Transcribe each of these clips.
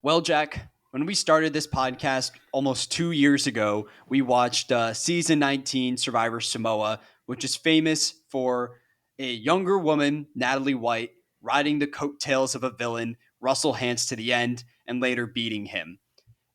Well, Jack, when we started this podcast almost 2 years ago, we watched season 19 Survivor Samoa, which is famous for a younger woman, Natalie White, riding the coattails of a villain, Russell Hantz, to the end and later beating him.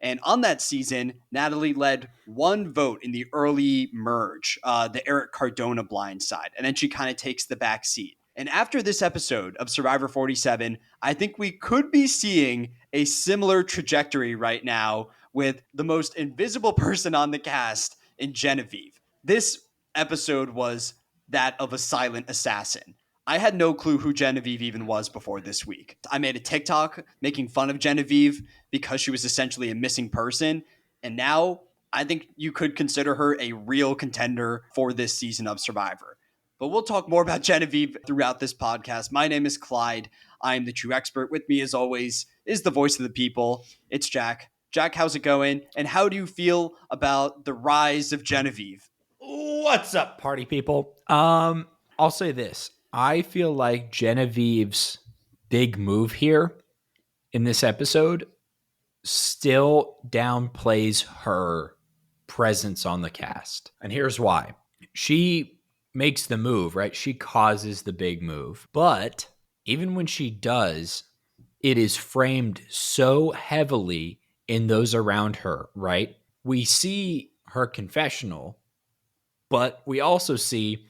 And on that season, Natalie led one vote in the early merge, the Eric Cardona blind side. And then she kind of takes the back seat. And after this episode of Survivor 47, I think we could be seeing a similar trajectory right now with the most invisible person on the cast in Genevieve. This episode was that of a silent assassin. I had no clue who Genevieve even was before this week. I made a TikTok making fun of Genevieve because she was essentially a missing person. And now I think you could consider her a real contender for this season of Survivor. But we'll talk more about Genevieve throughout this podcast. My name is Clyde. I am the true expert. With me, as always, is the voice of the people. It's Jack. Jack, how's it going? And how do you feel about the rise of Genevieve? What's up, party people? I'll say this. I feel like Genevieve's big move here in this episode still downplays her presence on the cast. And here's why. She makes the move, right? She causes the big move. But even when she does, it is framed so heavily in those around her, right? We see her confessional, but we also see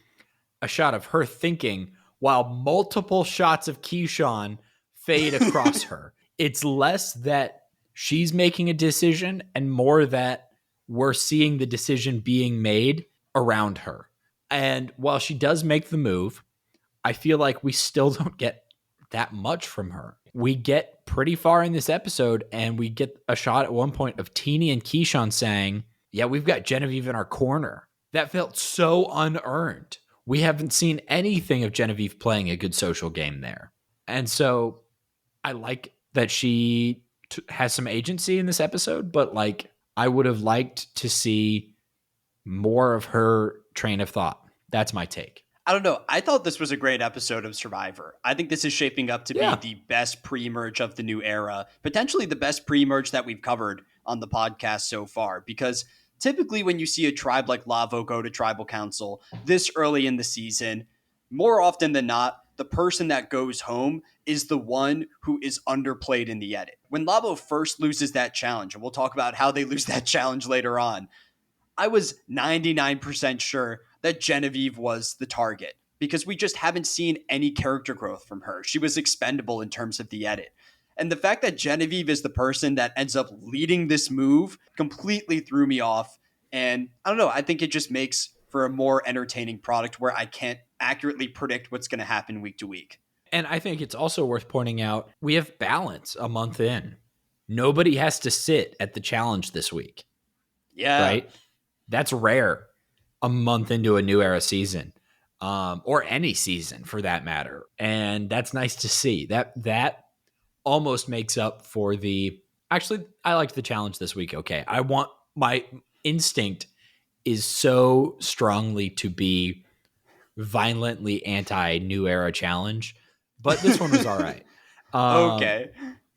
a shot of her thinking while multiple shots of Keyshawn fade across her. It's less that she's making a decision and more that we're seeing the decision being made around her. And while she does make the move, I feel like we still don't get that much from her. We get pretty far in this episode and we get a shot at one point of Teeny and Keyshawn saying, yeah, we've got Genevieve in our corner. That felt so unearned. We haven't seen anything of Genevieve playing a good social game there. And so I like that she has some agency in this episode, but like I would have liked to see more of her train of thought. That's my take. I don't know. I thought this was a great episode of Survivor. I think this is shaping up to be the best pre-merge of the new era, potentially the best pre-merge that we've covered on the podcast so far, because typically when you see a tribe like Lavo go to tribal council this early in the season, more often than not, the person that goes home is the one who is underplayed in the edit. When Lavo first loses that challenge, and we'll talk about how they lose that challenge later on, I was 99% sure that Genevieve was the target because we just haven't seen any character growth from her. She was expendable in terms of the edit. And the fact that Genevieve is the person that ends up leading this move completely threw me off. And I don't know, I think it just makes for a more entertaining product where I can't accurately predict what's going to happen week to week. And I think it's also worth pointing out we have balance a month in. Nobody has to sit at the challenge this week. Yeah. Right? That's rare a month into a new era season, or any season for that matter. And that's nice to see. That almost makes up for the... Actually, I liked the challenge this week. Okay. My instinct is so strongly to be violently anti-new era challenge, but this one was all right. Okay.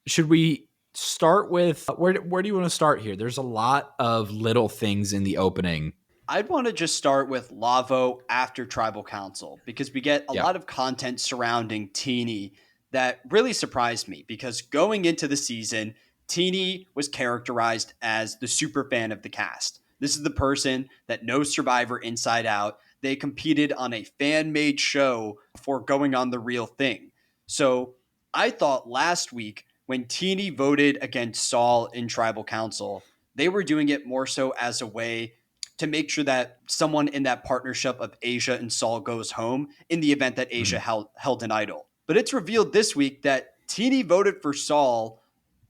Should we start with where do you want to start here? There's a lot of little things in the opening. I'd want to just start with Lavo after Tribal Council because we get a lot of content surrounding Teeny that really surprised me because going into the season, Teeny was characterized as the super fan of the cast. This is the person that knows Survivor inside out. They competed on a fan-made show before going on the real thing. So I thought last week when Teeny voted against Saul in Tribal Council, they were doing it more so as a way to make sure that someone in that partnership of Asia and Saul goes home in the event that Asia held an idol. But it's revealed this week that Teeny voted for Saul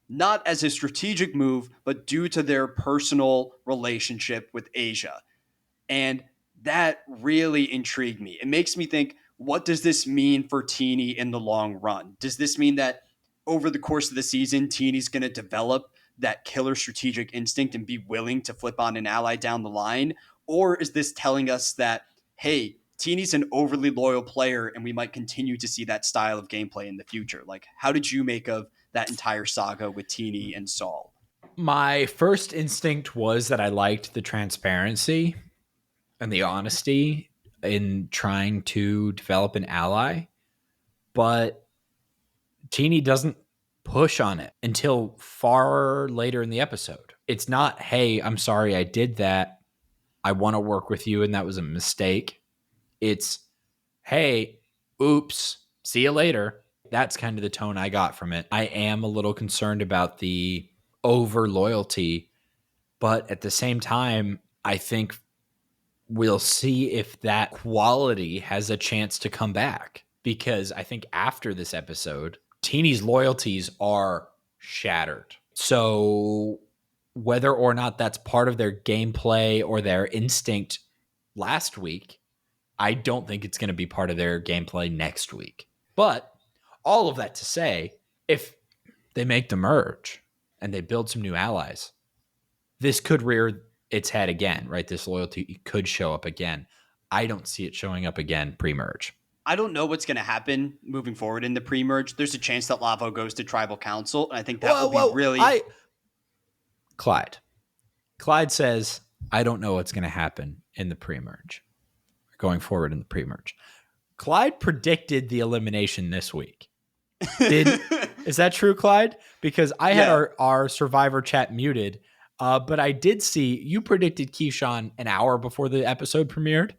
not as a strategic move, but due to their personal relationship with Asia. And that really intrigued me. It makes me think, what does this mean for Teeny in the long run? Does this mean that over the course of the season, Teeny's going to develop that killer strategic instinct and be willing to flip on an ally down the line? Or is this telling us that, hey, Teeny's an overly loyal player, and we might continue to see that style of gameplay in the future. Like, how did you make of that entire saga with Teeny and Saul? My first instinct was that I liked the transparency and the honesty in trying to develop an ally, but Teeny doesn't push on it until far later in the episode. It's not, hey, I'm sorry I did that. I want to work with you and that was a mistake. It's, hey, oops, see you later. That's kind of the tone I got from it. I am a little concerned about the over loyalty, but at the same time, I think we'll see if that quality has a chance to come back. Because I think after this episode, Teeny's loyalties are shattered. So whether or not that's part of their gameplay or their instinct last week, I don't think it's going to be part of their gameplay next week. But all of that to say, if they make the merge and they build some new allies, this could rear its head again, right? This loyalty could show up again. I don't see it showing up again pre-merge. I don't know what's going to happen moving forward in the pre-merge. There's a chance that Lavo goes to Tribal Council, and I think that will be really... Clyde. Clyde says, I don't know what's going to happen in the pre-merge, going forward in the pre-merge. Clyde predicted the elimination this week. Is that true, Clyde? Because I had our Survivor chat muted, but I did see you predicted Keyshawn an hour before the episode premiered.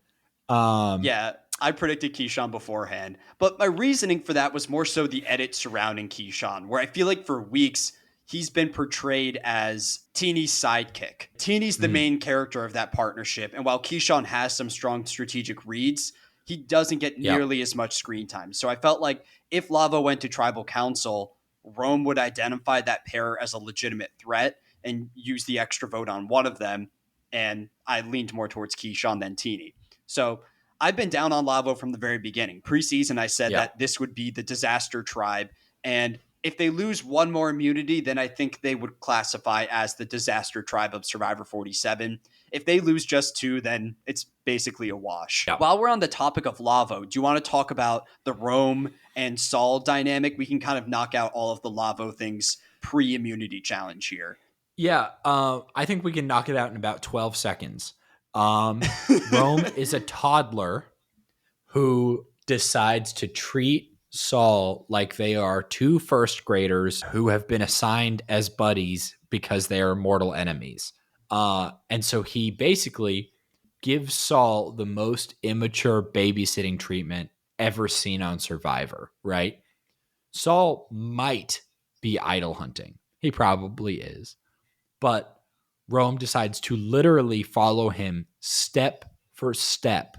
Yeah, I predicted Keyshawn beforehand, but my reasoning for that was more so the edit surrounding Keyshawn, where I feel like for weeks he's been portrayed as Teeny's sidekick. Teeny's the main character of that partnership, and while Keyshawn has some strong strategic reads, he doesn't get nearly as much screen time. So I felt like if Lavo went to Tribal Council, Rome would identify that pair as a legitimate threat and use the extra vote on one of them, and I leaned more towards Keyshawn than Teeny. So I've been down on Lavo from the very beginning. Preseason, I said that this would be the disaster tribe. And if they lose one more immunity, then I think they would classify as the disaster tribe of Survivor 47. If they lose just two, then it's basically a wash. Yeah. While we're on the topic of Lavo, do you want to talk about the Rome and Saul dynamic? We can kind of knock out all of the Lavo things pre-immunity challenge here. Yeah, I think we can knock it out in about 12 seconds. Rome is a toddler who decides to treat Saul like they are two first graders who have been assigned as buddies because they are mortal enemies. And so he basically gives Saul the most immature babysitting treatment ever seen on Survivor, right? Saul might be idol hunting. He probably is. But Rome decides to literally follow him step for step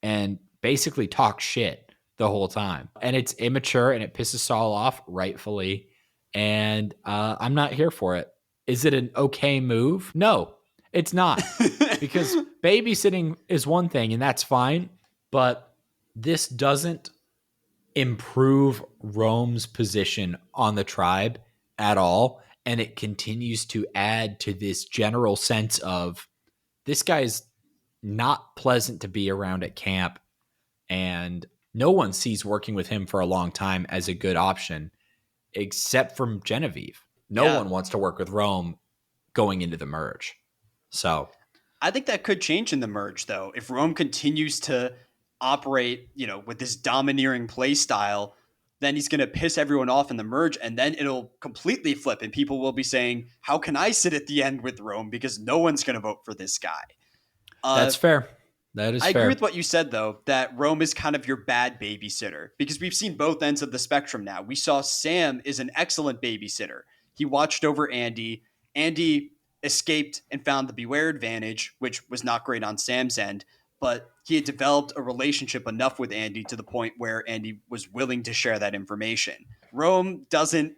and basically talk shit the whole time. And it's immature and it pisses Saul off, rightfully. And I'm not here for it. Is it an okay move? No, it's not. Because babysitting is one thing and that's fine. But this doesn't improve Rome's position on the tribe at all. And it continues to add to this general sense of this guy's not pleasant to be around at camp. And no one sees working with him for a long time as a good option, except from Genevieve. No one wants to work with Rome going into the merge. So I think that could change in the merge, though. If Rome continues to operate, with this domineering play style, then he's going to piss everyone off in the merge, and then it'll completely flip, and people will be saying, how can I sit at the end with Rome? Because no one's going to vote for this guy. That's fair. That is fair. I agree with what you said, though, that Rome is kind of your bad babysitter, because we've seen both ends of the spectrum now. We saw Sam is an excellent babysitter. He watched over Andy. Andy escaped and found the Beware advantage, which was not great on Sam's end, but he had developed a relationship enough with Andy to the point where Andy was willing to share that information. Rome doesn't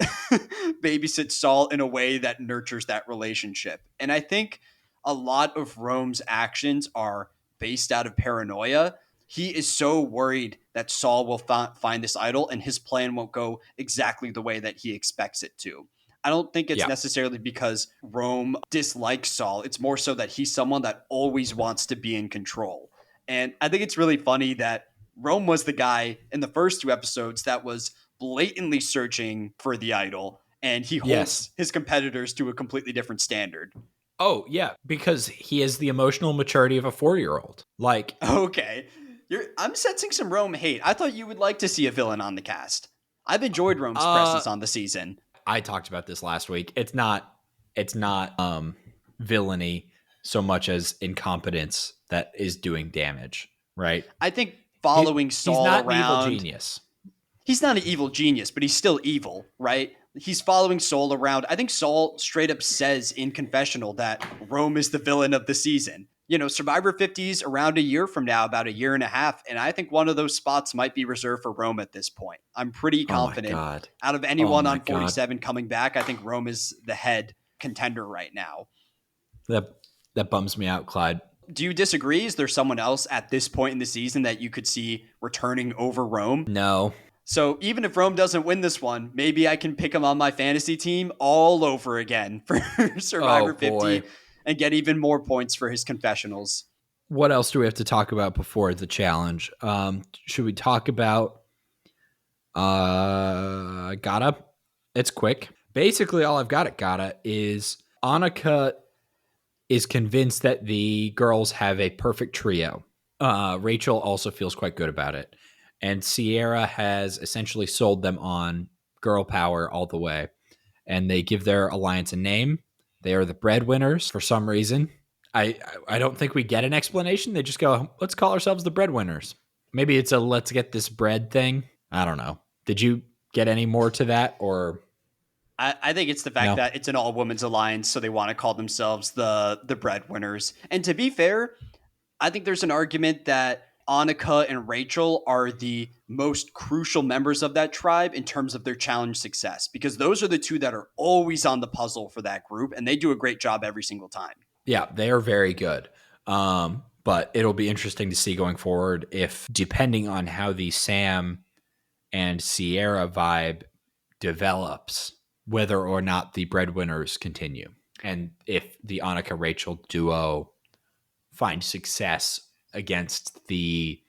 babysit Saul in a way that nurtures that relationship. And I think a lot of Rome's actions are based out of paranoia. He is so worried that Saul will find this idol and his plan won't go exactly the way that he expects it to. I don't think it's necessarily because Rome dislikes Saul. It's more so that he's someone that always wants to be in control. And I think it's really funny that Rome was the guy in the first two episodes that was blatantly searching for the idol, and he Yes. holds his competitors to a completely different standard. Oh, yeah, because he has the emotional maturity of a 4-year-old. Like, Okay. I'm sensing some Rome hate. I thought you would like to see a villain on the cast. I've enjoyed Rome's uh presence on the season. I talked about this last week. It's not villainy so much as incompetence that is doing damage, right? I think He following he's Saul not an evil around, genius. he's not an evil genius, but he's still evil, right? He's following Saul around. I think Saul straight up says in confessional that Rome is the villain of the season. You know, Survivor 50's around a year from now, about a year and a half, and I think one of those spots might be reserved for Rome at this point. I'm pretty Oh my confident god. out of Oh anyone my on god. 47 coming back, I think Rome is the head contender right now. That that bums me out, Clyde. Do you disagree? Is there someone else at this point in the season that you could see returning over Rome? No. So even if Rome doesn't win this one, maybe I can pick him on my fantasy team all over again for Oh Survivor boy. 50 and get even more points for his confessionals. What else do we have to talk about before the challenge? Should we talk about Gata? It's quick. Basically, all I've got at Gata is Annika is convinced that the girls have a perfect trio. Rachel also feels quite good about it. And Sierra has essentially sold them on girl power all the way. And they give their alliance a name. They are the breadwinners for some reason. I don't think we get an explanation. They just go, let's call ourselves the breadwinners. Maybe it's a let's get this bread thing. I don't know. Did you get any more to that or I think it's the fact no? that it's an all women's alliance, so they want to call themselves the breadwinners. And to be fair, I think there's an argument that Annika and Rachel are the most crucial members of that tribe in terms of their challenge success, because those are the two that are always on the puzzle for that group, and they do a great job every single time. Yeah, they are very good. But it'll be interesting to see going forward if, depending on how the Sam and Sierra vibe develops, whether or not the breadwinners continue. And if the Annika Rachel duo find success against the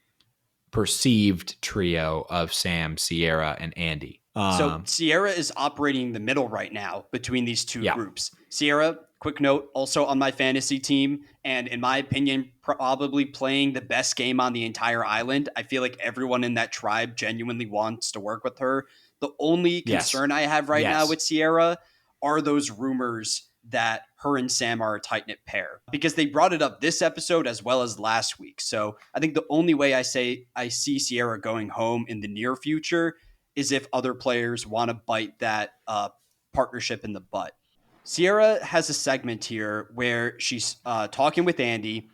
perceived trio of Sam, Sierra, and Andy. So Sierra is operating the middle right now between these two Yeah. groups. Sierra, quick note, also on my fantasy team, and in my opinion, probably playing the best game on the entire island. I feel like everyone in that tribe genuinely wants to work with her. The only Yes. concern I have right now Yes. with Sierra are those rumors that her and Sam are a tight knit pair, because they brought it up this episode as well as last week. So I think the only way I see Sierra going home in the near future is if other players want to bite that partnership in the butt. Sierra has a segment here where she's talking with Andy,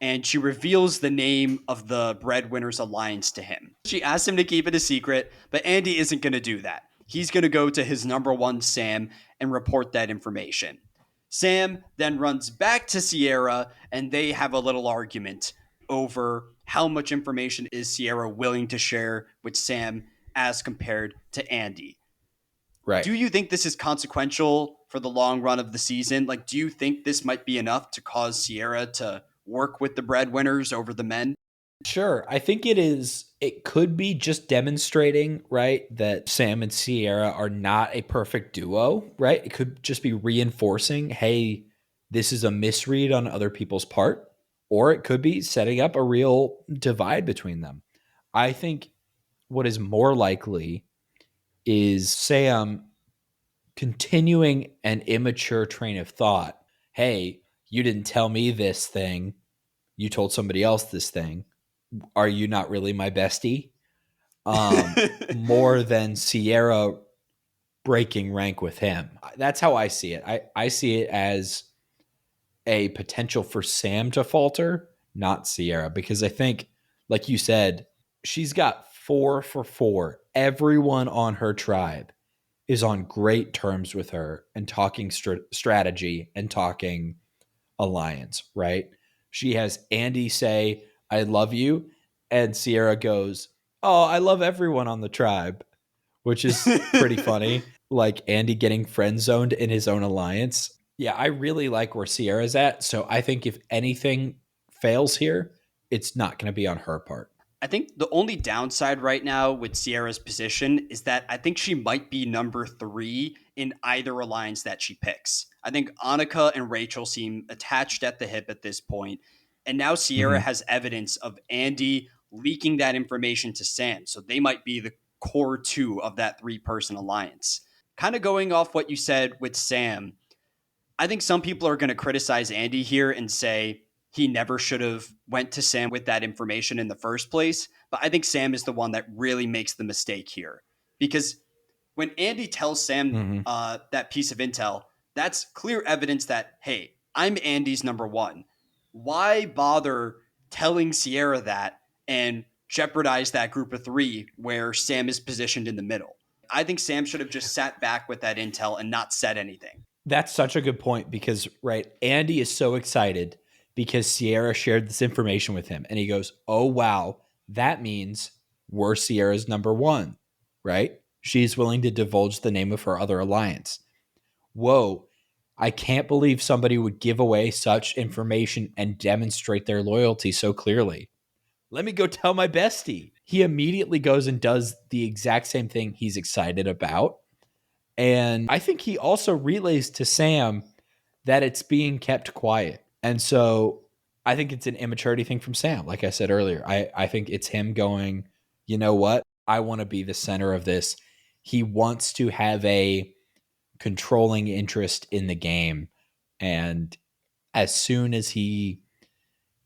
and she reveals the name of the Breadwinners Alliance to him. She asks him to keep it a secret, but Andy isn't going to do that. He's going to go to his number one, Sam, and report that information. Sam then runs back to Sierra, and they have a little argument over how much information is Sierra willing to share with Sam as compared to Andy. Right. Do you think this is consequential for the long run of the season? Like, do you think this might be enough to cause Sierra to work with the breadwinners over the men? Sure. I think it is. It could be just demonstrating, right, that Sam and Sierra are not a perfect duo, right? It could just be reinforcing, hey, this is a misread on other people's part, or it could be setting up a real divide between them. I think what is more likely is Sam continuing an immature train of thought. Hey, you didn't tell me this thing. You told somebody else this thing. Are you not really my bestie? More than Sierra breaking rank with him. That's how I see it. I see it as a potential for Sam to falter, not Sierra, because I think, like you said, she's got 4 for 4. Everyone on her tribe is on great terms with her and talking strategy and talking alliance, right? She has Andy say, I love you. And Sierra goes, oh, I love everyone on the tribe, which is pretty funny. Like Andy getting friend zoned in his own alliance. Yeah, I really like where Sierra's at. So I think if anything fails here, it's not going to be on her part. I think the only downside right now with Sierra's position is that I think she might be number 3 in either alliance that she picks. I think Annika and Rachel seem attached at the hip at this point, and now Sierra Mm-hmm. has evidence of Andy leaking that information to Sam, so they might be the core 2 of that 3-person alliance. Kind of going off what you said with Sam, I think some people are going to criticize Andy here and say he never should have went to Sam with that information in the first place. But I think Sam is the one that really makes the mistake here because when Andy tells Sam Mm-hmm. that piece of intel, that's clear evidence that hey, I'm Andy's number 1. Why bother telling Sierra that and jeopardize that group of 3 where Sam is positioned in the middle? I think Sam should have just sat back with that intel and not said anything. That's such a good point because, right, Andy is so excited because Sierra shared this information with him. And he goes, oh, wow, that means we're Sierra's number 1, right? She's willing to divulge the name of her other alliance. Whoa, I can't believe somebody would give away such information and demonstrate their loyalty so clearly. Let me go tell my bestie. He immediately goes and does the exact same thing he's excited about. And I think he also relays to Sam that it's being kept quiet. And so I think it's an immaturity thing from Sam. Like I said earlier, I think it's him going, you know what? I want to be the center of this. He wants to have a controlling interest in the game. And as soon as he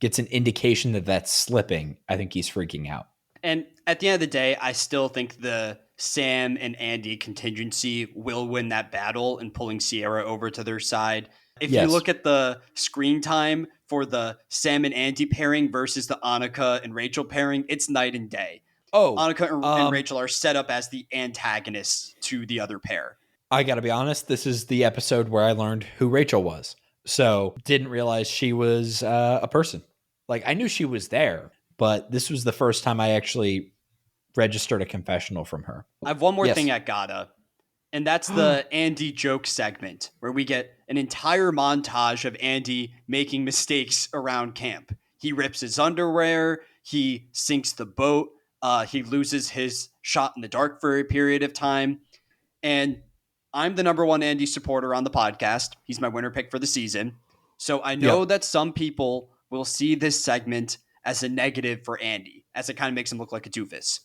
gets an indication that that's slipping, I think he's freaking out. And at the end of the day, I still think the Sam and Andy contingency will win that battle in pulling Sierra over to their side. If you Yes. look at the screen time for the Sam and Andy pairing versus the Annika and Rachel pairing, it's night and day. Oh, Annika and Rachel are set up as the antagonists to the other pair. I got to be honest, this is the episode where I learned who Rachel was. So didn't realize she was a person. Like I knew she was there, but this was the first time I actually registered a confessional from her. I have one more Yes. thing at Gata, and that's the Andy joke segment where we get an entire montage of Andy making mistakes around camp. He rips his underwear, he sinks the boat, he loses his shot in the dark for a period of time. And I'm the number 1 Andy supporter on the podcast. He's my winner pick for the season. So I know Yep. that some people will see this segment as a negative for Andy, as it kind of makes him look like a doofus.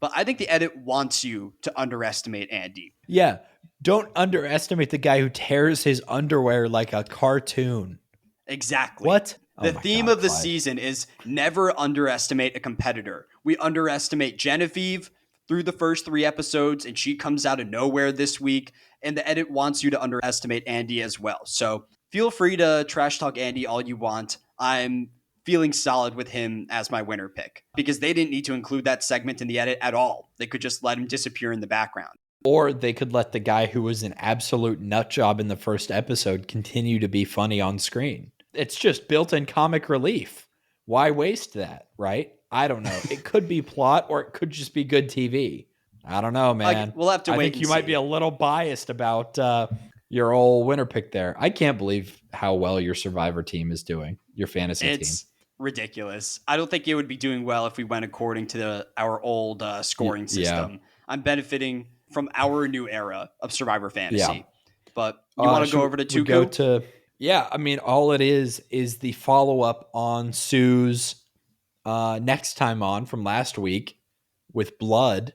But I think the edit wants you to underestimate Andy. Yeah. Don't underestimate the guy who tears his underwear like a cartoon. Exactly. What? The Oh my theme God, of the Clyde. season is never underestimate a competitor. We underestimate Genevieve through the first 3 episodes, and she comes out of nowhere this week. And the edit wants you to underestimate Andy as well. So feel free to trash talk Andy all you want. I'm feeling solid with him as my winner pick because they didn't need to include that segment in the edit at all. They could just let him disappear in the background. Or they could let the guy who was an absolute nut job in the first episode continue to be funny on screen. It's just built-in comic relief. Why waste that, right? I don't know. It could be plot or it could just be good TV. I don't know, man. We'll have to I wait think and you might see. be a little biased about your old winner pick there. I can't believe how well your Survivor team is doing, your fantasy team. It's ridiculous. I don't think it would be doing well if we went according to our old scoring system. Yeah. I'm benefiting from our new era of Survivor Fantasy. Yeah. But you want to go over to Tuku? Yeah, I mean, all it is the follow-up on Sue's next time on from last week with blood.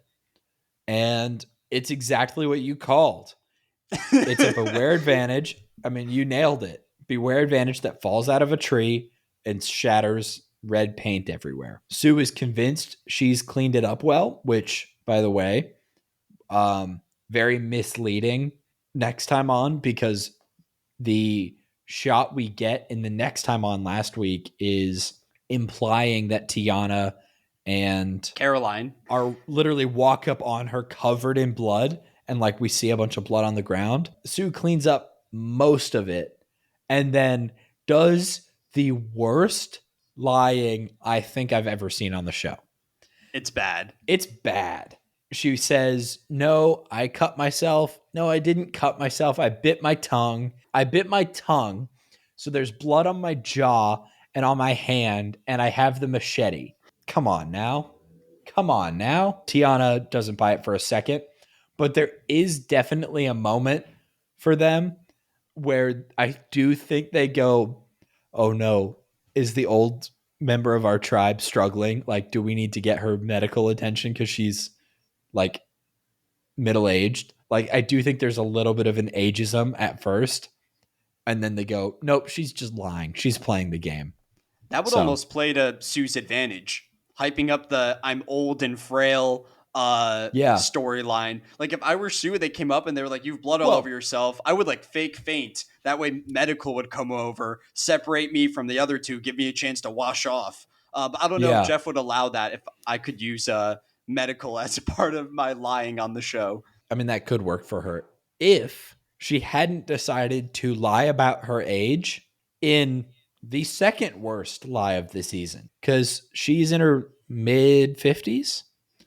And it's exactly what you called. It's a beware advantage. I mean, you nailed it. Beware advantage that falls out of a tree and shatters red paint everywhere. Sue is convinced she's cleaned it up well, which, by the way, very misleading next time on because the shot we get in the next time on last week is implying that Tiana and Caroline are literally walk up on her covered in blood and like we see a bunch of blood on the ground. Sue cleans up most of it and then does the worst lying I think I've ever seen on the show. It's bad. It's bad. She says, no, I cut myself. No, I didn't cut myself. I bit my tongue. So there's blood on my jaw and on my hand, and I have the machete. Come on now. Come on now. Tiana doesn't buy it for a second, but there is definitely a moment for them where I do think they go, oh no, is the old member of our tribe struggling? Like, do we need to get her medical attention because she's like middle aged? Like, I do think there's a little bit of an ageism at first. And then they go, nope, she's just lying. She's playing the game. That would So, almost play to Sue's advantage, hyping up the "I'm old and frail" yeah. storyline. Like if I were Sue, they came up and they were like, "You've blood all over Well, yourself." I would like fake faint. That way, medical would come over, separate me from the other two, give me a chance to wash off. But I don't know if yeah. Jeff would allow that if I could use medical as a part of my lying on the show. I mean, that could work for her if she hadn't decided to lie about her age in the second worst lie of the season because she's in her mid 50s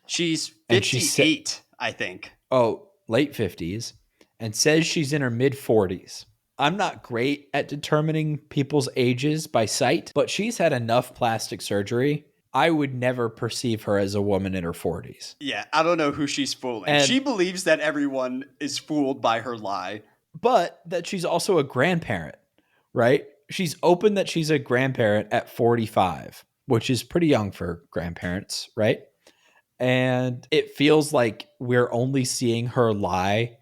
She's and she said, 58, I think. oh, late 50s and says she's in her mid 40s. I'm not great at determining people's ages by sight, but she's had enough plastic surgery. I would never perceive her as a woman in her 40s. Yeah, I don't know who she's fooling. And She believes that everyone is fooled by her lie. but that she's also a grandparent, right? She's open that she's a grandparent at 45, which is pretty young for grandparents, right? And it feels like we're only seeing her lie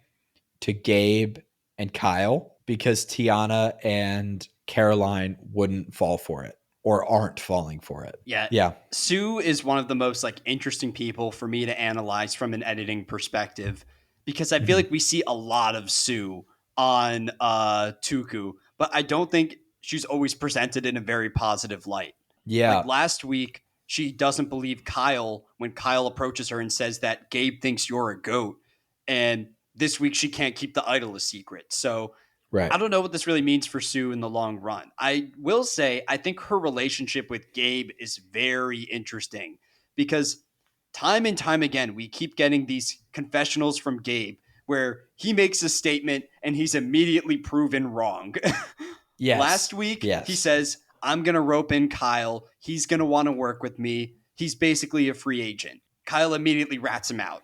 to Gabe and Kyle because Tiana and Caroline wouldn't fall for it or aren't falling for it. Yeah. Yeah. Sue is one of the most like interesting people for me to analyze from an editing perspective because I feel Mhm. like we see a lot of Sue on Tuku, but I don't think she's always presented in a very positive light. Like Yeah. last week, she doesn't believe Kyle when Kyle approaches her and says that Gabe thinks you're a goat. And this week she can't keep the idol a secret. So Right. I don't know what this really means for Sue in the long run. I will say, I think her relationship with Gabe is very interesting because time and time again, we keep getting these confessionals from Gabe where he makes a statement and he's immediately proven wrong. Yes. Last week, he Yes. says, I'm going to rope in Kyle. He's going to want to work with me. He's basically a free agent. Kyle immediately rats him out.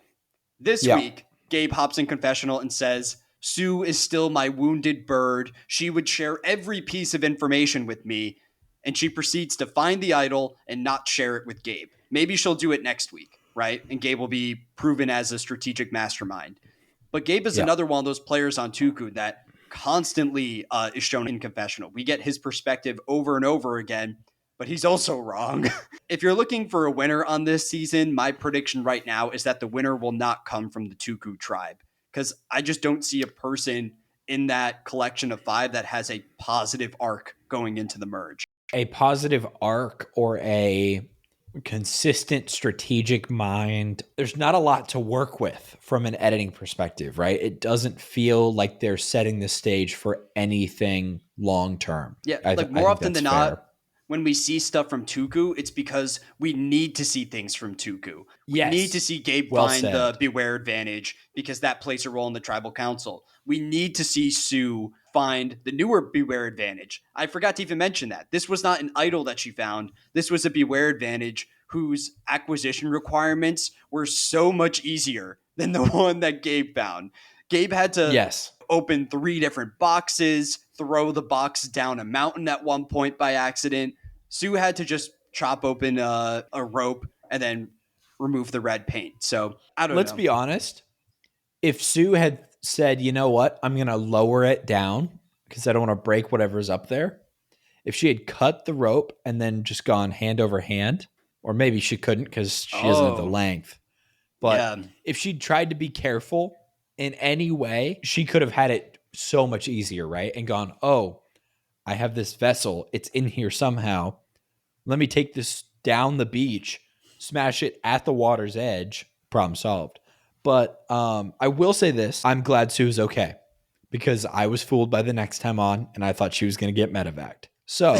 This Yeah. week, Gabe hops in confessional and says, Sue is still my wounded bird. She would share every piece of information with me. And she proceeds to find the idol and not share it with Gabe. Maybe she'll do it next week, right? And Gabe will be proven as a strategic mastermind. But Gabe is Yeah. another one of those players on Tuku that constantly is shown in confessional. We get his perspective over and over again, but he's also wrong. If you're looking for a winner on this season, my prediction right now is that the winner will not come from the Tuku tribe because I just don't see a person in that collection of five that has a positive arc going into the merge. A positive arc or a consistent strategic mind. There's not a lot to work with from an editing perspective, right? It doesn't feel like they're setting the stage for anything long term. Yeah, like I more think often that's than fair. not, when we see stuff from Tuku, it's because we need to see things from Tuku. We need to Yes. see Gabe Well find the said. Beware advantage because that plays a role in the tribal council. We need to see Sue find the newer Beware advantage. I forgot to even mention that. This was not an idol that she found. This was a Beware advantage whose acquisition requirements were so much easier than the one that Gabe found. Gabe had to Yes. open three different boxes, throw the box down a mountain at one point by accident. Sue had to just chop open a rope and then remove the red paint. So I don't Let's know. be honest. If Sue had said, you know what, I'm going to lower it down because I don't want to break whatever's up there. If she had cut the rope and then just gone hand over hand, or maybe she couldn't because she doesn't have the Oh, length. But yeah. if she'd tried to be careful in any way, she could have had it so much easier, right? And gone, oh, I have this vessel. It's in here somehow. Let me take this down the beach, smash it at the water's edge. Problem solved. But I will say this: I'm glad Sue's okay because I was fooled by the next time on, and I thought she was going to get medevaced. So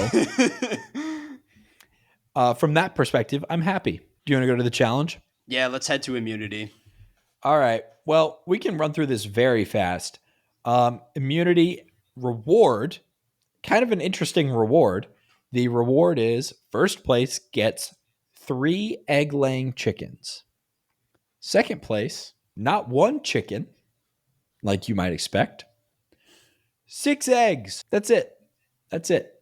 from that perspective, I'm happy. Do you want to go to the challenge? Yeah, let's head to immunity. All right. Well, we can run through this very fast. Immunity reward, kind of an interesting reward, The reward is first place gets 3 egg-laying chickens. Second place, not 1 chicken, like you might expect, 6 eggs. That's it. That's it.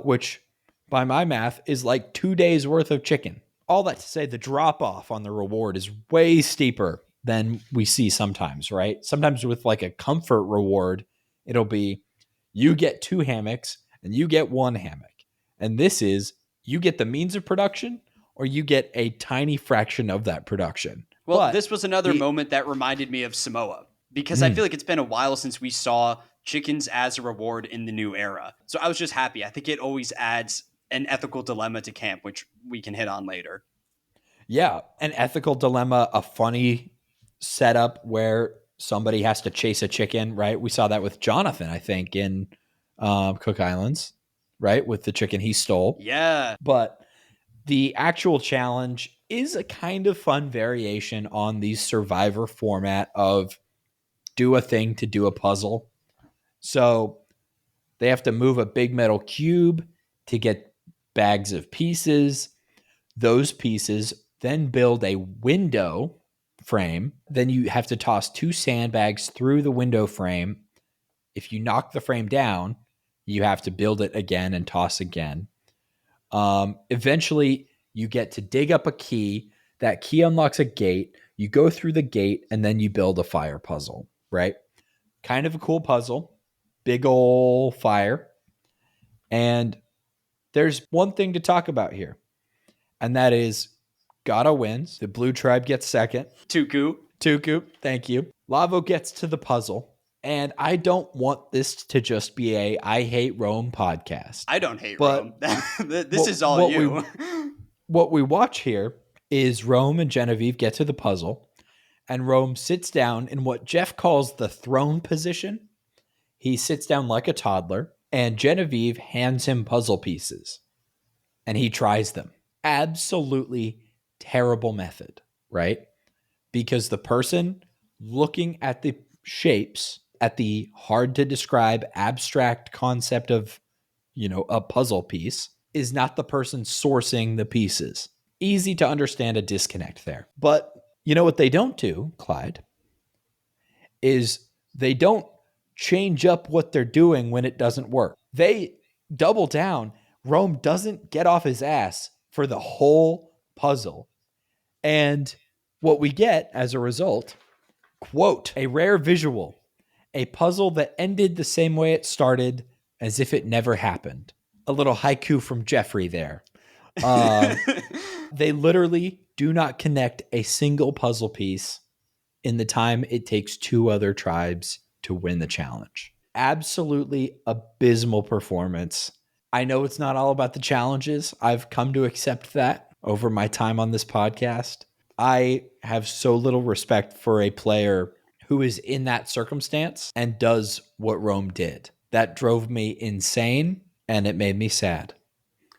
Which, by my math, is like 2 days worth of chicken. All that to say, the drop off on the reward is way steeper than we see sometimes, right? Sometimes with like a comfort reward, it'll be you get 2 hammocks and you get 1 hammock. And this is you get the means of production or you get a tiny fraction of that production. Well, But this was another the moment that reminded me of Samoa because I feel like it's been a while since we saw chickens as a reward in the new era. So I was just happy. I think it always adds an ethical dilemma to camp, which we can hit on later. Yeah, an ethical dilemma, a funny setup where somebody has to chase a chicken, right? We saw that with Jonathan, I think, in Cook Islands, right? With the chicken he stole. Yeah. But the actual challenge is a kind of fun variation on the Survivor format of do a thing to do a puzzle. So they have to move a big metal cube to get bags of pieces. Those pieces then build a window frame. Then you have to toss 2 sandbags through the window frame. If you knock the frame down, you have to build it again and toss again. Eventually, you get to dig up a key. That key unlocks a gate. You go through the gate, and then you build a fire puzzle, right? Kind of a cool puzzle. Big ol' fire. And there's one thing to talk about here, and that is Gato wins. The blue tribe gets second. Tuku, thank you. Lavo gets to the puzzle. And I don't want this to just be a I hate Rome podcast. I don't hate Rome. This is all you. What we watch here is Rome and Genevieve get to the puzzle, and Rome sits down in what Jeff calls the throne position. He sits down like a toddler, and Genevieve hands him puzzle pieces, and he tries them. Absolutely terrible method, right? Because the person looking at the shapes, at the hard to describe abstract concept of, a puzzle piece, is not the person sourcing the pieces. Easy to understand a disconnect there. But you know what they don't do, Clyde, is they don't change up what they're doing when it doesn't work. They double down. Rome doesn't get off his ass for the whole puzzle. And what we get as a result, quote, a rare visual, a puzzle that ended the same way it started, as if it never happened. A little haiku from Jeffrey there. They literally do not connect a single puzzle piece in the time it takes 2 other tribes to win the challenge. Absolutely abysmal performance. I know it's not all about the challenges. I've come to accept that over my time on this podcast. I have so little respect for a player who is in that circumstance and does what Rome did. That drove me insane, and it made me sad.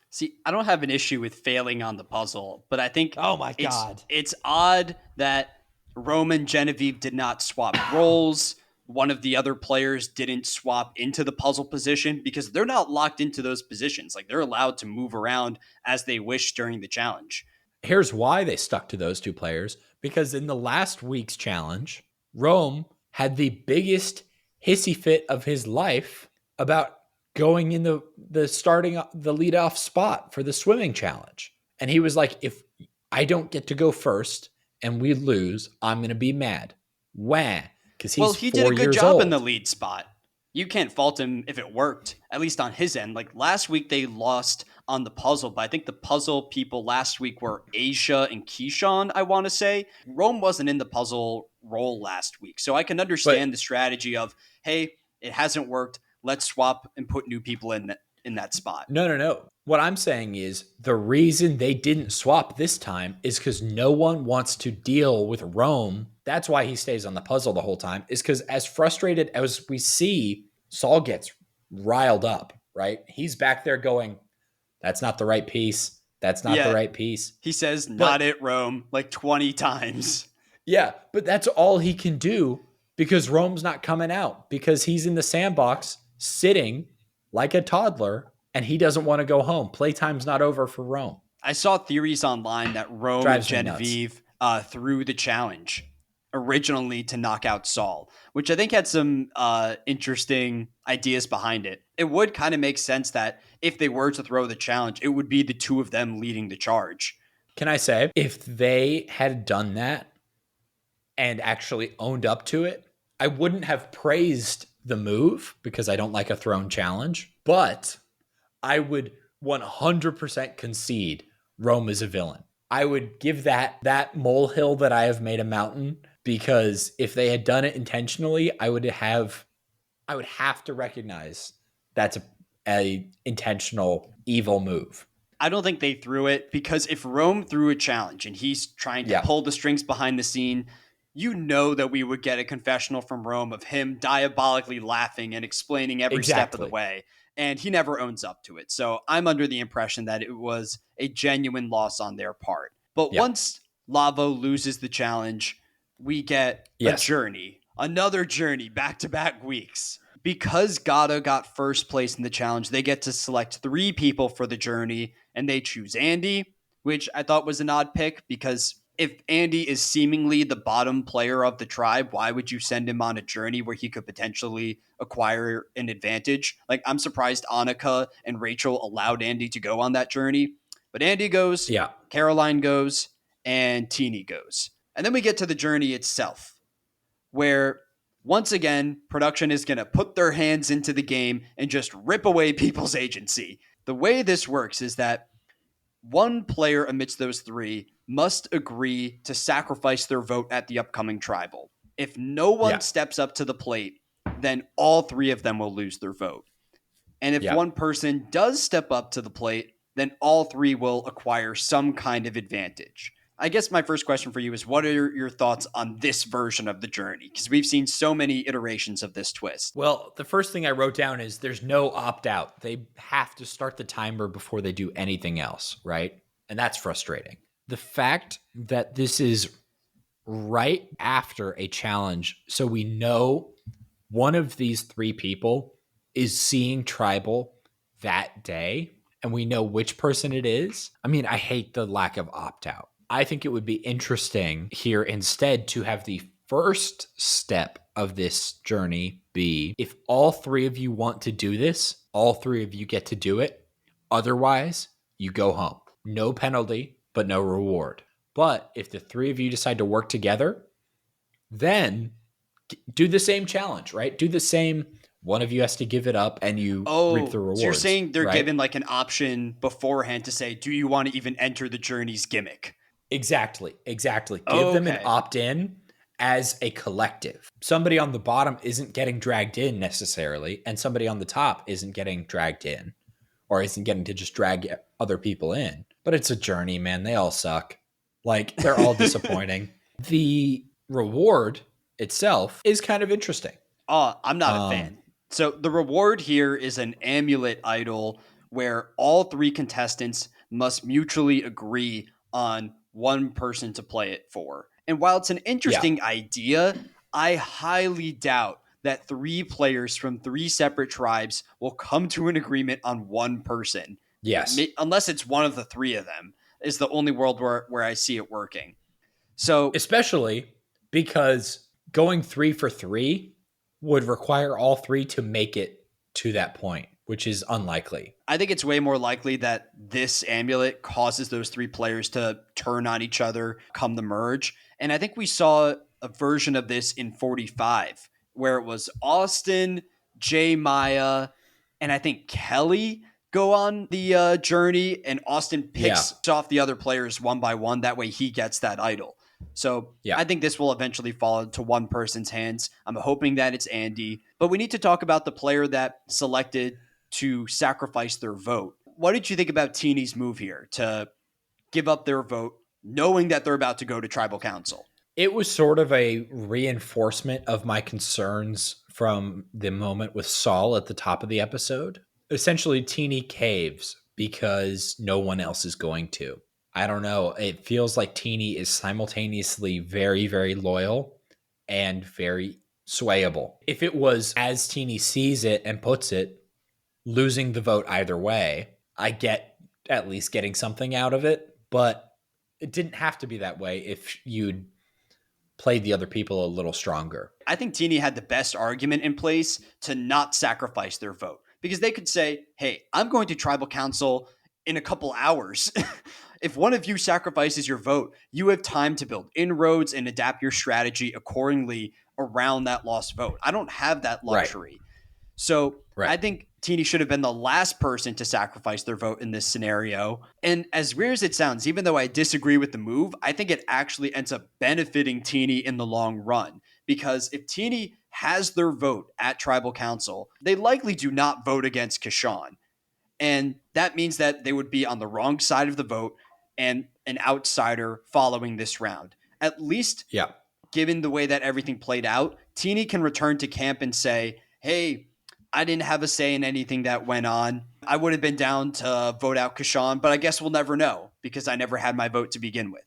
See, I don't have an issue with failing on the puzzle, but I think Oh my God. it's odd that Rome and Genevieve did not swap roles. One of the other players didn't swap into the puzzle position because they're not locked into those positions. Like they're allowed to move around as they wish during the challenge. Here's why they stuck to those 2 players, because in the last week's challenge, Rome had the biggest hissy fit of his life about going in the starting the lead off spot for the swimming challenge. And he was like, if I don't get to go first and we lose, I'm going to be mad. Wah. Because he did a good job old. in the lead spot. You can't fault him if it worked, at least on his end. Like last week, they lost on the puzzle, but I think the puzzle people last week were Asia and Keyshawn, I want to say. Rome wasn't in the puzzle role last week. So I can understand the strategy of, hey, it hasn't worked. Let's swap and put new people in that spot. No. What I'm saying is the reason they didn't swap this time is because no one wants to deal with Rome. That's why he stays on the puzzle the whole time, is because as frustrated as we see, Saul gets riled up, right? He's back there going, that's not the right piece. That's not the right piece. He says, not it, Rome, like 20 times. Yeah, but that's all he can do because Rome's not coming out, because he's in the sandbox sitting like a toddler and he doesn't want to go home. Playtime's not over for Rome. I saw theories online that Rome and Drives me nuts. Genevieve threw the challenge originally to knock out Saul, which I think had some interesting ideas behind it. It would kind of make sense that if they were to throw the challenge, it would be the two of them leading the charge. Can I say, if they had done that and actually owned up to it, I wouldn't have praised the move because I don't like a throne challenge, but I would 100% concede Rome is a villain. I would give that molehill that I have made a mountain, because if they had done it intentionally, I would have to recognize that's a intentional evil move. I don't think they threw it, because if Rome threw a challenge and he's trying to pull the strings behind the scene, you know that we would get a confessional from Rome of him diabolically laughing and explaining every step of the way. And he never owns up to it. So I'm under the impression that it was a genuine loss on their part. But once Lavo loses the challenge, we get a journey, another journey, back-to-back weeks. Because Gata got first place in the challenge, they get to select 3 people for the journey, and they choose Andy, which I thought was an odd pick, because if Andy is seemingly the bottom player of the tribe, why would you send him on a journey where he could potentially acquire an advantage? Like, I'm surprised Annika and Rachel allowed Andy to go on that journey. But Andy goes, Caroline goes, and Teeny goes. And then we get to the journey itself, where once again, production is going to put their hands into the game and just rip away people's agency. The way this works is that one player amidst those 3 must agree to sacrifice their vote at the upcoming tribal. If no one steps up to the plate, then all 3 of them will lose their vote. And if one person does step up to the plate, then all 3 will acquire some kind of advantage. I guess my first question for you is, what are your thoughts on this version of the journey? Because we've seen so many iterations of this twist. Well, the first thing I wrote down is there's no opt-out. They have to start the timer before they do anything else, right? And that's frustrating. The fact that this is right after a challenge, so we know one of these 3 people is seeing tribal that day, and we know which person it is. I mean, I hate the lack of opt-out. I think it would be interesting here instead to have the first step of this journey be, if all 3 of you want to do this, all 3 of you get to do it. Otherwise, you go home. No penalty, but no reward. But if the 3 of you decide to work together, then do the same challenge, right? Do the same. One of you has to give it up and you reap the rewards. So you're saying they're given like an option beforehand to say, do you want to even enter the journey's gimmick? Exactly. Give them an opt-in as a collective. Somebody on the bottom isn't getting dragged in necessarily, and somebody on the top isn't getting dragged in, or isn't getting to just drag other people in. But it's a journey, man. They all suck. Like, they're all disappointing. The reward itself is kind of interesting. I'm not a fan. So the reward here is an amulet idol where all 3 contestants must mutually agree on one person to play it for. And while it's an interesting idea, I highly doubt that 3 players from 3 separate tribes will come to an agreement on one person. Yes. Unless it's one of the 3 of them is the only world where I see it working. So especially because going 3 for 3 would require all 3 to make it to that point, which is unlikely. I think it's way more likely that this amulet causes those 3 players to turn on each other come the merge. And I think we saw a version of this in 45, where it was Austin, Jay Maya, and I think Kelly go on the journey, and Austin picks off the other players one by one. That way he gets that idol. So I think this will eventually fall into one person's hands. I'm hoping that it's Andy. But we need to talk about the player that selected to sacrifice their vote. What did you think about Teeny's move here to give up their vote, knowing that they're about to go to tribal council? It was sort of a reinforcement of my concerns from the moment with Saul at the top of the episode. Essentially, Teeny caves because no one else is going to. I don't know. It feels like Teeny is simultaneously very, very loyal and very swayable. If it was as Teeny sees it and puts it, losing the vote either way. I get at least getting something out of it, but it didn't have to be that way if you'd played the other people a little stronger. I think Teeny had the best argument in place to not sacrifice their vote because they could say, hey, I'm going to tribal council in a couple hours. If one of you sacrifices your vote, you have time to build inroads and adapt your strategy accordingly around that lost vote. I don't have that Right. luxury. So Right. I think Teeny should have been the last person to sacrifice their vote in this scenario. And as weird as it sounds, even though I disagree with the move, I think it actually ends up benefiting Teeny in the long run. Because if Teeny has their vote at tribal council, they likely do not vote against Kashawn. And that means that they would be on the wrong side of the vote and an outsider following this round. At least, Yeah. given the way that everything played out, Teeny can return to camp and say, hey, I didn't have a say in anything that went on. I would have been down to vote out Kashawn, but I guess we'll never know because I never had my vote to begin with.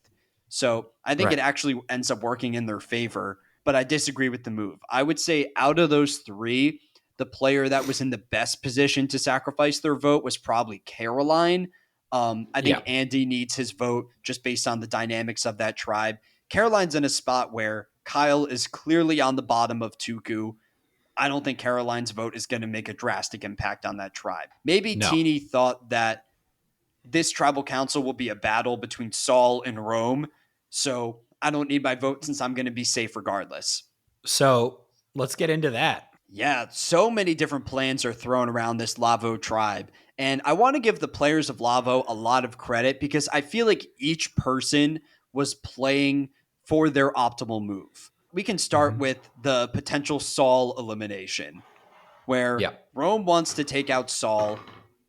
So I think it Right. actually ends up working in their favor, but I disagree with the move. I would say out of those three, the player that was in the best position to sacrifice their vote was probably Caroline. I think Yeah. Andy needs his vote just based on the dynamics of that tribe. Caroline's in a spot where Kyle is clearly on the bottom of Tuku. I don't think Caroline's vote is going to make a drastic impact on that tribe. Maybe No. Teeny thought that this tribal council will be a battle between Saul and Rome. So I don't need my vote since I'm going to be safe regardless. So let's get into that. Yeah, so many different plans are thrown around this Lavo tribe. And I want to give the players of Lavo a lot of credit because I feel like each person was playing for their optimal move. We can start Mhm. with the potential Saul elimination, where Yeah. Rome wants to take out Saul,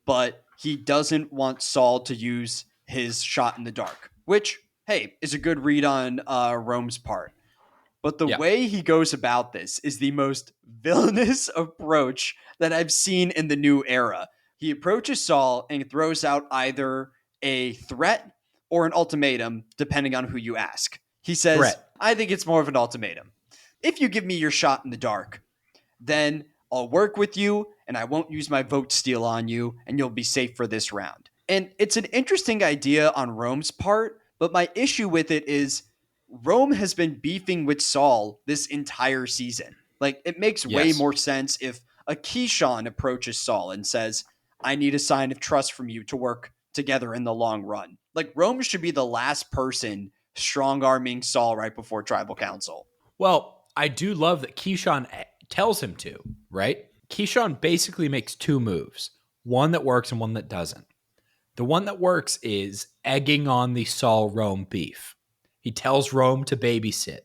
but he doesn't want Saul to use his shot in the dark, which, hey, is a good read on Rome's part. But the Yeah. way he goes about this is the most villainous approach that I've seen in the new era. He approaches Saul and throws out either a threat or an ultimatum, depending on who you ask. He says, Threat. I think it's more of an ultimatum. If you give me your shot in the dark, then I'll work with you and I won't use my vote steal on you and you'll be safe for this round. And it's an interesting idea on Rome's part, but my issue with it is Rome has been beefing with Saul this entire season. Like, it makes way Yes. more sense if a Keyshawn approaches Saul and says, I need a sign of trust from you to work together in the long run. Like, Rome should be the last person strong arming Saul right before tribal council. Well, I do love that Keyshawn tells him to, right? Keyshawn basically makes two moves, one that works and one that doesn't. The one that works is egging on the Saul Rome beef. He tells Rome to babysit.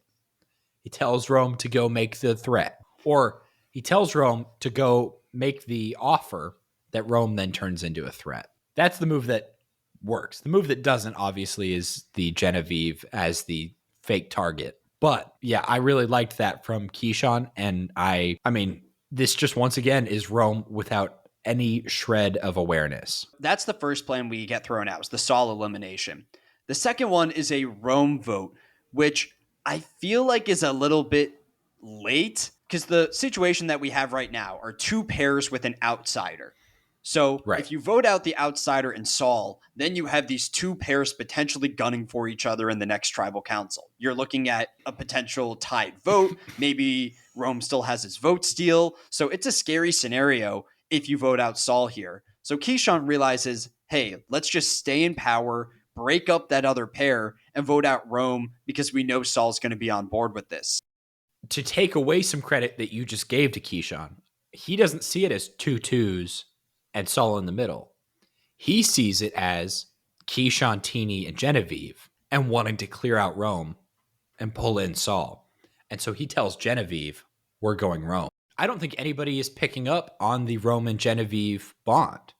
He tells Rome to go make the threat. Or he tells Rome to go make the offer that Rome then turns into a threat. That's the move that works. The move that doesn't, obviously, is the Genevieve as the fake target. But yeah, I really liked that from Keyshawn. And I mean, this just once again is Rome without any shred of awareness. That's the first plan we get thrown out, is the Saul elimination. The second one is a Rome vote, which I feel like is a little bit late because the situation that we have right now are two pairs with an outsider. So Right. if you vote out the outsider and Saul, then you have these two pairs potentially gunning for each other in the next tribal council. You're looking at a potential tied vote. Maybe Rome still has its vote steal. So it's a scary scenario if you vote out Saul here. So Keyshawn realizes, hey, let's just stay in power, break up that other pair, and vote out Rome because we know Saul's going to be on board with this. To take away some credit that you just gave to Keyshawn, he doesn't see it as two twos and Saul in the middle. He sees it as Keyshawn, Teeny, and Genevieve and wanting to clear out Rome and pull in Saul. And so he tells Genevieve, we're going Rome. I don't think anybody is picking up on the Rome and Genevieve bond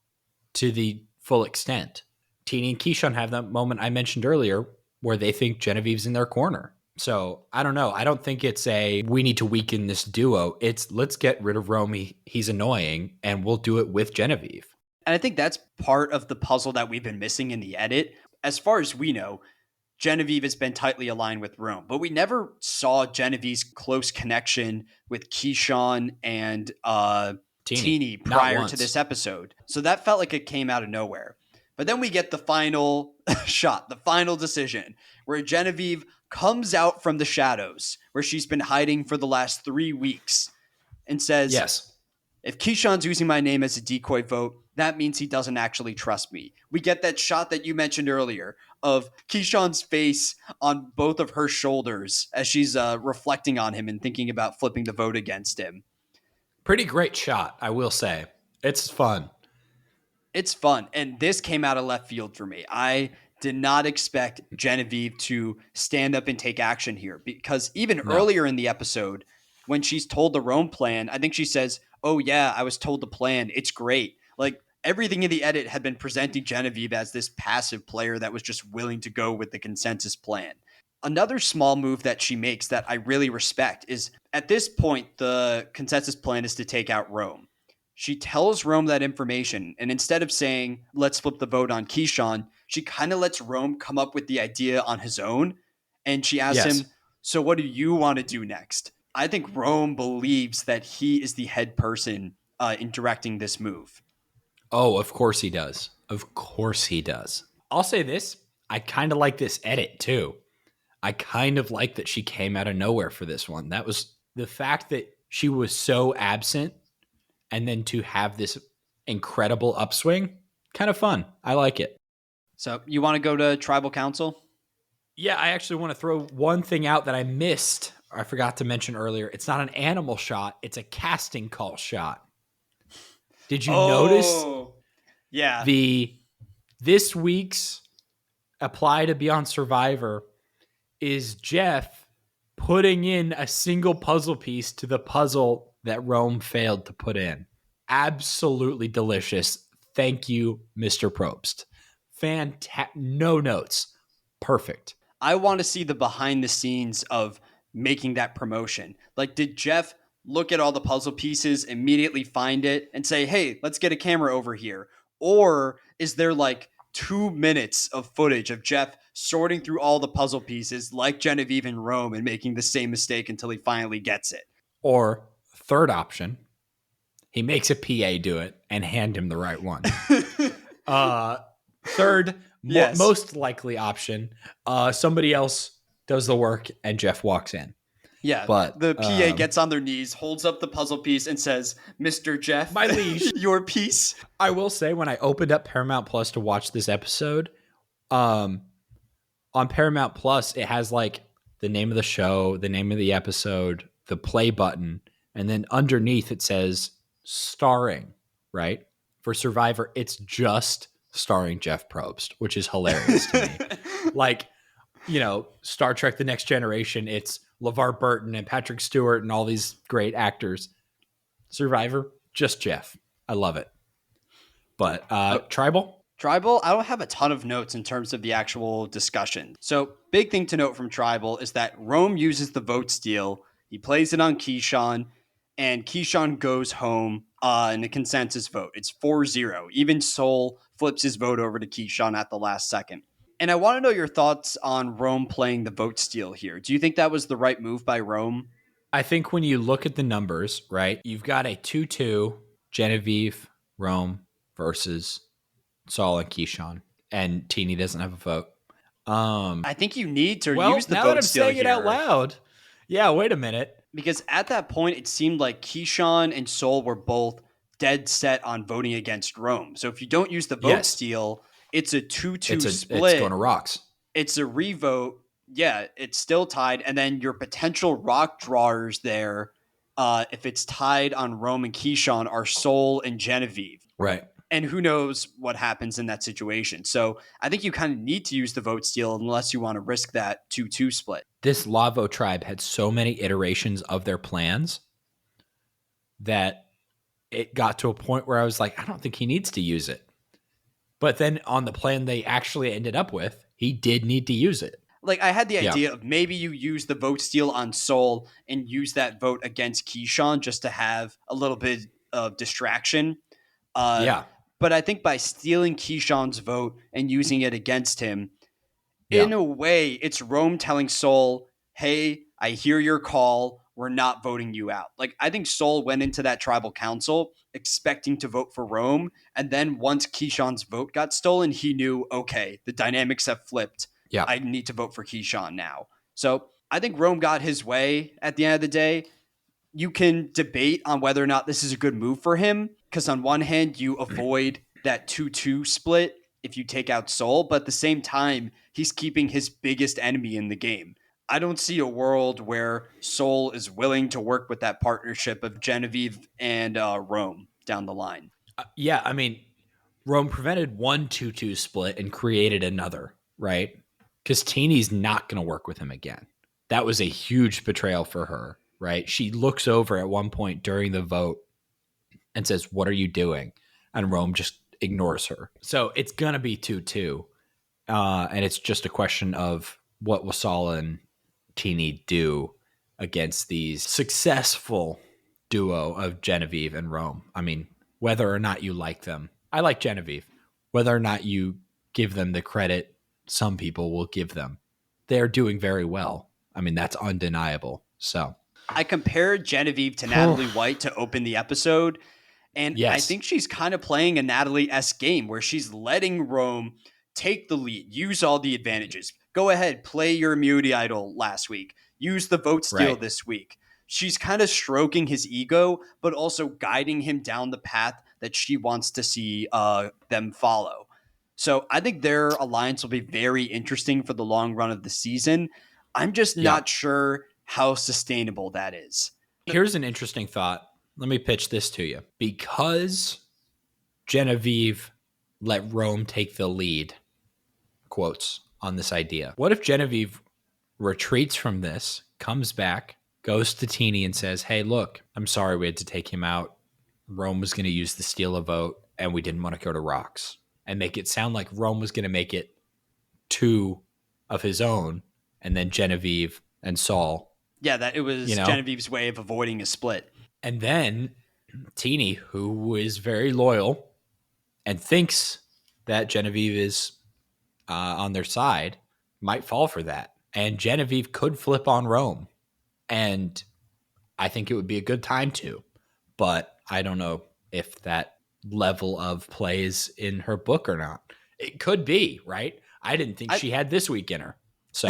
to the full extent. Teeny and Keyshawn have that moment I mentioned earlier where they think Genevieve's in their corner. So I don't know. I don't think it's a we need to weaken this duo. It's let's get rid of Rome. He's annoying, and we'll do it with Genevieve. And I think that's part of the puzzle that we've been missing in the edit. As far as we know, Genevieve has been tightly aligned with Rome, but we never saw Genevieve's close connection with Keyshawn and Teeny Not prior to once. this episode. So that felt like it came out of nowhere. But then we get the final shot, the final decision, where Genevieve comes out from the shadows, where she's been hiding for the last 3 weeks, and says, Yes. if Keyshawn's using my name as a decoy vote, that means he doesn't actually trust me. We get that shot that you mentioned earlier of Keyshawn's face on both of her shoulders as she's reflecting on him and thinking about flipping the vote against him. Pretty great shot, I will say. It's fun. It's fun. And this came out of left field for me. I did not expect Genevieve to stand up and take action here because even No. earlier in the episode, when she's told the Rome plan, I think she says, oh, yeah, I was told the plan. It's great. Like everything in the edit had been presenting Genevieve as this passive player that was just willing to go with the consensus plan. Another small move that she makes that I really respect is at this point, the consensus plan is to take out Rome. She tells Rome that information, and instead of saying, let's flip the vote on Keyshawn, she kind of lets Rome come up with the idea on his own. And she asks Yes. him, so what do you want to do next? I think Rome believes that he is the head person in directing this move. Oh, of course he does. Of course he does. I'll say this. I kind of like this edit too. I kind of like that she came out of nowhere for this one. That was the fact that she was so absent and then to have this incredible upswing, kind of fun. I like it. So you want to go to tribal council? Yeah, I actually want to throw one thing out that I missed. I forgot to mention earlier. It's not an animal shot, it's a casting call shot. Did you notice Yeah. this week's Apply to Be on Survivor is Jeff putting in a single puzzle piece to the puzzle that Rome failed to put in. Absolutely delicious. Thank you, Mr. Probst. Fantastic. No notes. Perfect. I want to see the behind the scenes of making that promotion. Like, did Jeff look at all the puzzle pieces, immediately find it, and say, hey, let's get a camera over here? Or is there like 2 minutes of footage of Jeff sorting through all the puzzle pieces like Genevieve and Rome and making the same mistake until he finally gets it? Or third option, he makes a PA do it and hand him the right one. Third, Yes. most likely option, somebody else does the work and Jeff walks in. Yeah, But the PA gets on their knees, holds up the puzzle piece, and says, Mr. Jeff, my liege, your piece. I will say, when I opened up Paramount Plus to watch this episode, on Paramount Plus, it has like the name of the show, the name of the episode, the play button, and then underneath it says starring, right? For Survivor, it's just starring Jeff Probst, which is hilarious to me. Like, you know, Star Trek The Next Generation, it's LeVar Burton and Patrick Stewart and all these great actors. Survivor, just Jeff. I love it. But Tribal? Tribal, I don't have a ton of notes in terms of the actual discussion. So, big thing to note from Tribal is that Rome uses the vote steal. He plays it on Keyshawn, and Keyshawn goes home in a consensus vote. It's 4-0. Even Soul flips his vote over to Keyshawn at the last second. And I want to know your thoughts on Rome playing the vote steal here. Do you think that was the right move by Rome? I think when you look at the numbers, right, you've got a 2-2 Genevieve, Rome versus Saul and Keyshawn, and Teeny doesn't have a vote. I think you need to Well, use the now vote that I'm steal saying it out here. loud, yeah, wait a minute. Because at that point, it seemed like Keyshawn and Soul were both dead set on voting against Rome. So if you don't use the vote Yes. steal, it's a 2-2 It's split. going to rocks. It's a revote. Yeah, it's still tied. And then your potential rock drawers there, if it's tied on Rome and Keyshawn, are Soul and Genevieve. Right. And who knows what happens in that situation. So I think you kind of need to use the vote steal unless you want to risk that 2-2 split. This Lavo tribe had so many iterations of their plans that it got to a point where I was like, I don't think he needs to use it. But then on the plan they actually ended up with, he did need to use it. Like, I had the idea of maybe you use the vote steal on Soul and use that vote against Keyshawn just to have a little bit of distraction. But I think by stealing Keyshawn's vote and using it against him, in a way, it's Rome telling Soul, hey, I hear your call. we're not voting you out. Like, I think Sol went into that tribal council expecting to vote for Rome. And then once Keyshawn's vote got stolen, he knew, okay, the dynamics have flipped. Yeah. I need to vote for Keyshawn now. So I think Rome got his way at the end of the day. You can debate on whether or not this is a good move for him, because on one hand, you avoid that 2-2 split if you take out Sol, but at the same time, he's keeping his biggest enemy in the game. I don't see a world where Sol is willing to work with that partnership of Genevieve and Rome down the line. Yeah, I mean, Rome prevented one 2-2 split and created another, right? Because Teeny's not going to work with him again. That was a huge betrayal for her, right? She looks over at one point during the vote and says, "What are you doing?" And Rome just ignores her. So it's going to be 2-2. And it's just a question of what will Saul and Teeny do against these successful duo of Genevieve and Rome. I mean, whether or not you like them, I like Genevieve. Whether or not you give them the credit some people will give them, they're doing very well. I mean, that's undeniable. So I compared Genevieve to Natalie White to open the episode, and I yes, think she's kind of playing a Natalie-esque game where she's letting Rome take the lead, use all the advantages. Go ahead, play your immunity idol last week. Use the vote steal right. this week. She's kind of stroking his ego, but also guiding him down the path that she wants to see them follow. So I think their alliance will be very interesting for the long run of the season. I'm just Yeah. not sure how sustainable that is. Here's an interesting thought. Let me pitch this to you. Because Genevieve let Rome take the lead, quotes, on this idea. What if Genevieve retreats from this, comes back, goes to Teeny and says, "Hey, look, I'm sorry we had to take him out. Rome was going to use the steal a vote and we didn't want to go to rocks." And make it sound like Rome was going to make it two of his own, and then Genevieve and Saul, Yeah, that it you was know? Genevieve's way of avoiding a split. And then Teeny, who is very loyal and thinks that Genevieve is on their side, might fall for that. And Genevieve could flip on Rome. And I think it would be a good time to. But I don't know if that level of play is in her book or not. It could be, right? I didn't think I she had this week in her. So,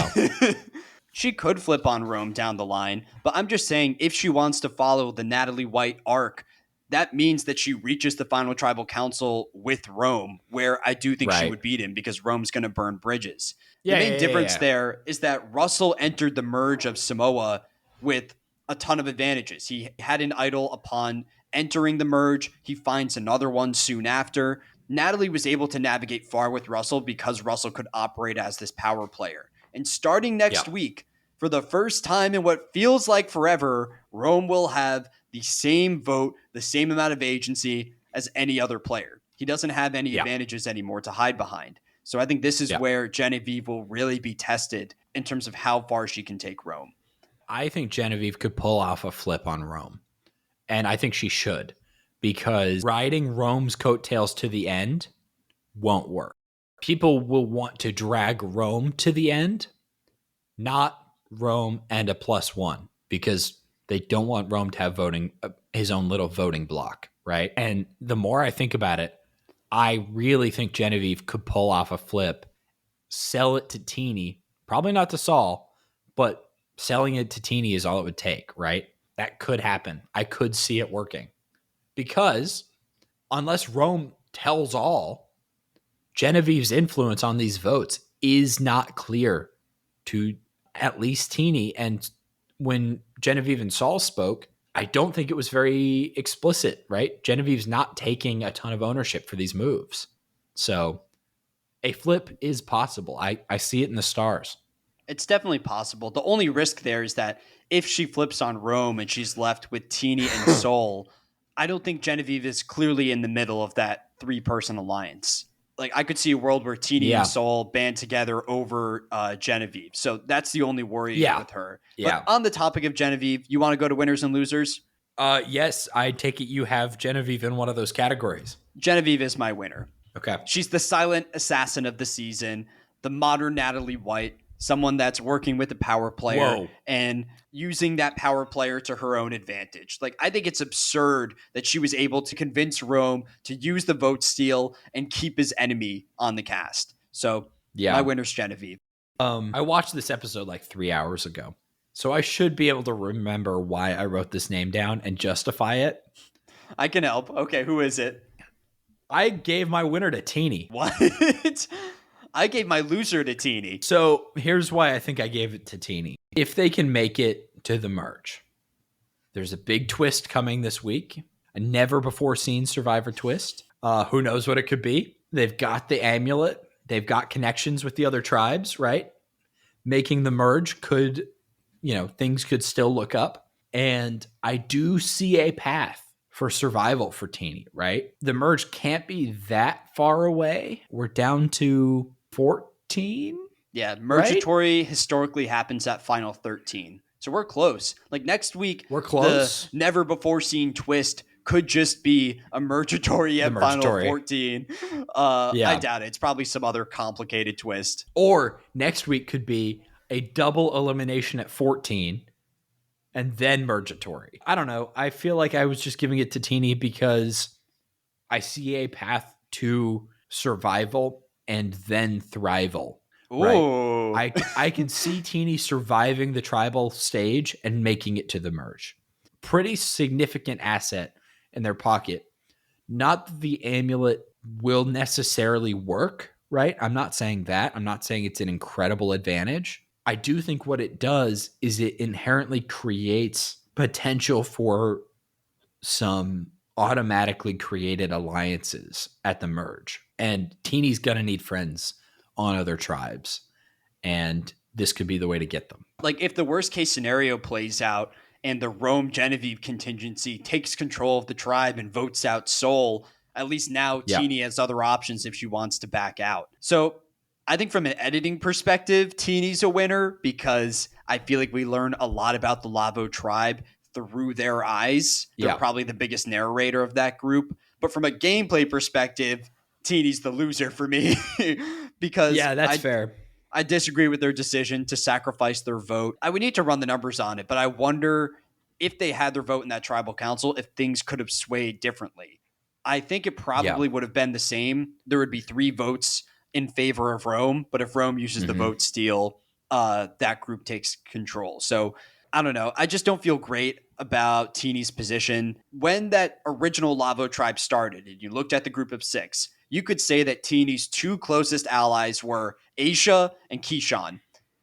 She could flip on Rome down the line, but I'm just saying if she wants to follow the Natalie White arc, that means that she reaches the final tribal council with Rome, where I do think she right. would beat him because Rome's going to burn bridges. The Yeah, main yeah, yeah, difference yeah. there is that Russell entered the merge of Samoa with a ton of advantages. He had an idol upon entering the merge, he finds another one soon after. Natalie was able to navigate far with Russell because Russell could operate as this power player. And starting Yeah, next week, for the first time in what feels like forever, Rome will have the same vote, the same amount of agency as any other player. He doesn't have any yeah, advantages anymore to hide behind. So I think this is yeah. where Genevieve will really be tested in terms of how far she can take Rome. I think Genevieve could pull off a flip on Rome. And I think she should, because riding Rome's coattails to the end won't work. People will want to drag Rome to the end, not Rome and a +1, because they don't want Rome to have voting, his own little voting block, right? And the more I think about it, I really think Genevieve could pull off a flip, sell it to Teeny, probably not to Saul, but selling it to Teeny is all it would take, right? That could happen. I could see it working because unless Rome tells all, Genevieve's influence on these votes is not clear to at least Teeny. And when Genevieve and Saul spoke, I don't think it was very explicit, right? Genevieve's not taking a ton of ownership for these moves. So a flip is possible. I see it in the stars. It's definitely possible. The only risk there is that if she flips on Rome and she's left with Teeny and Soul, I don't think Genevieve is clearly in the middle of that three-person alliance. Like, I could see a world where Teeny and Yeah. Soul band together over Genevieve. So that's the only worry Yeah. with her. But Yeah. on the topic of Genevieve, you want to go to winners and losers? Yes, I take it you have Genevieve in one of those categories. Genevieve is my winner. Okay. She's the silent assassin of the season, the modern Natalie White. someone that's working with a power player Whoa. and using that power player to her own advantage. Like, I think it's absurd that she was able to convince Rome to use the vote steal and keep his enemy on the cast. So my Yeah. winner's Genevieve. I watched this episode like 3 hours ago, so I should be able to remember why I wrote this name down and justify it. I can help. Okay, who is it? I gave my winner to Teeny. What? I gave my loser to Teeny. So here's why I think I gave it to Teeny. If they can make it to the merge, there's a big twist coming this week. A never before seen Survivor twist. Who knows what it could be? They've got the amulet. They've got connections with the other tribes, right? Making the merge could, things could still look up. And I do see a path for survival for Teeny, right? The merge can't be that far away. We're down to 14. Yeah, Right? Mergatory historically happens at Final 13. So we're close. Like next week, We're close. the never before seen twist could just be a Mergatory at Final Mergatory. 14. Yeah. I doubt it. It's probably some other complicated twist. Or next week could be a double elimination at 14 and then Mergatory. I don't know. I feel like I was just giving it to Teeny because I see a path to survival and then thrival. Ooh. Right? I can see Teeny surviving the tribal stage and making it to the merge. Pretty significant asset in their pocket. Not that the amulet will necessarily work, right? I'm not saying that. I'm not saying it's an incredible advantage. I do think what it does is it inherently creates potential for some automatically created alliances at the merge. And Teeny's going to need friends on other tribes. And this could be the way to get them. Like if the worst case scenario plays out and the Rome Genevieve contingency takes control of the tribe and votes out Soul, at least now Yeah. Teeny has other options if she wants to back out. So I think from an editing perspective, Teeny's a winner because I feel like we learn a lot about the Lavo tribe through their eyes. They're probably the biggest narrator of that group. But from a gameplay perspective, Teeny's the loser for me because that's fair. I disagree with their decision to sacrifice their vote. I would need to run the numbers on it, but I wonder if they had their vote in that tribal council, if things could have swayed differently. I think it probably would have been the same. There would be 3 votes in favor of Rome, but if Rome uses the vote steal, that group takes control. So I don't know. I just don't feel great about Teeny's position. When that original Lavo tribe started and you looked at the group of 6, you could say that Teeny's 2 closest allies were Aisha and Keyshawn.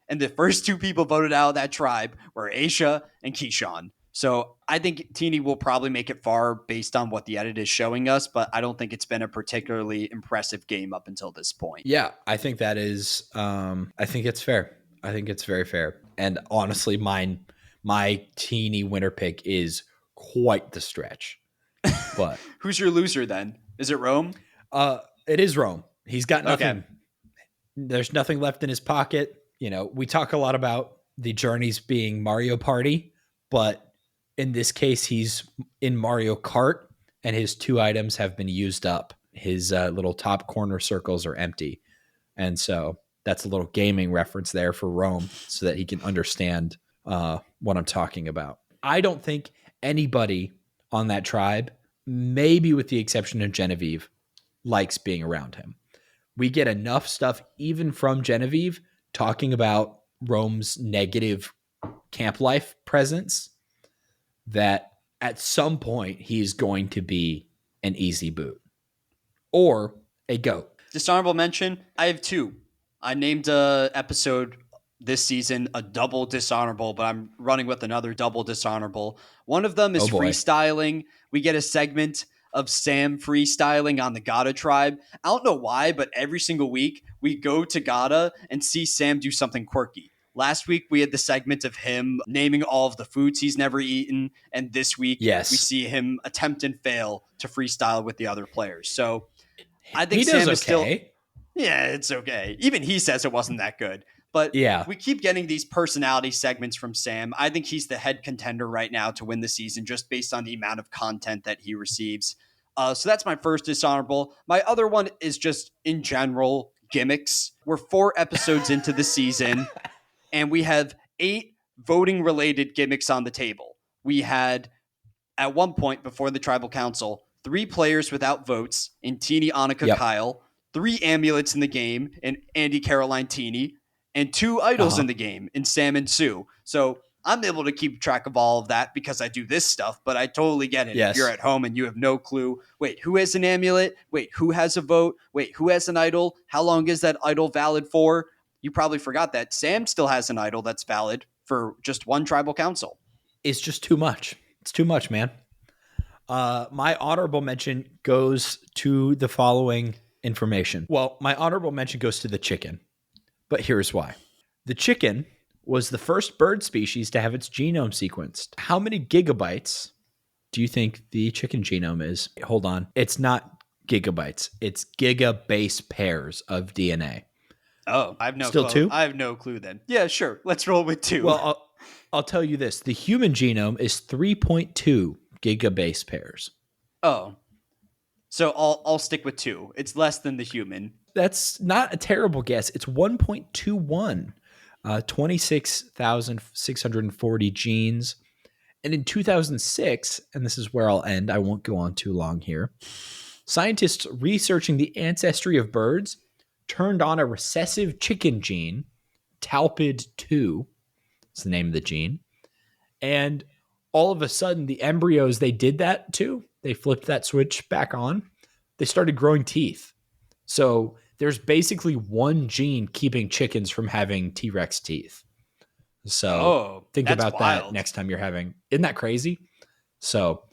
And the first 2 people voted out of that tribe were Aisha and Keyshawn. So I think Teeny will probably make it far based on what the edit is showing us, but I don't think it's been a particularly impressive game up until this point. Yeah, I think that is, I think it's fair. I think it's very fair. And honestly, my Teeny winner pick is quite the stretch. But who's your loser then? Is it Rome? It is Rome. He's got nothing. Okay. There's nothing left in his pocket. We talk a lot about the journeys being Mario Party, but in this case, he's in Mario Kart and his 2 items have been used up. His little top corner circles are empty. And so that's a little gaming reference there for Rome so that he can understand what I'm talking about. I don't think anybody on that tribe, maybe with the exception of Genevieve, likes being around him. We get enough stuff even from Genevieve talking about Rome's negative camp life presence that at some point he's going to be an easy boot or a goat. Dishonorable mention, I have 2. I named a episode this season a double dishonorable, but I'm running with another double dishonorable. One of them is freestyling. We get a segment of Sam freestyling on the Gada tribe. I don't know why, but every single week we go to Gada and see Sam do something quirky. Last week we had the segment of him naming all of the foods he's never eaten, and this week we see him attempt and fail to freestyle with the other players. So I think Sam is still... Yeah, it's okay. Even he says it wasn't that good. But we keep getting these personality segments from Sam. I think he's the head contender right now to win the season just based on the amount of content that he receives. So that's my first dishonorable. My other one is just in general gimmicks. We're 4 episodes into the season, and we have 8 voting-related gimmicks on the table. We had, at one point before the tribal council, 3 players without votes in Teeny, Annika, Yep. Kyle, 3 amulets in the game in Andy, Caroline, Teeny, and 2 idols Uh-huh. in the game in Sam and Sue. So I'm able to keep track of all of that because I do this stuff, but I totally get it. If you're Yes. at home and you have no clue, wait, who has an amulet? Wait, who has a vote? Wait, who has an idol? How long is that idol valid for? You probably forgot that Sam still has an idol that's valid for just one tribal council. It's just too much. It's too much, man. My honorable mention goes to the following information. Well, my honorable mention goes to the chicken, but here's why. The chicken was the first bird species to have its genome sequenced. How many gigabytes do you think the chicken genome is? Hold on. It's not gigabytes. It's gigabase pairs of DNA. Oh, I have no Still clue. two? I have no clue then. Yeah, sure. Let's roll with 2. Well, I'll tell you this. The human genome is 3.2 gigabase pairs. Oh. So I'll stick with 2. It's less than the human. That's not a terrible guess. It's 1.21, 26,640 genes. And in 2006, and this is where I'll end, I won't go on too long here, scientists researching the ancestry of birds turned on a recessive chicken gene, TALPID2, is the name of the gene. And all of a sudden, the embryos they did that to, they flipped that switch back on, they started growing teeth. So there's basically one gene keeping chickens from having T-Rex teeth. So think about that next time you're having. Isn't that crazy? So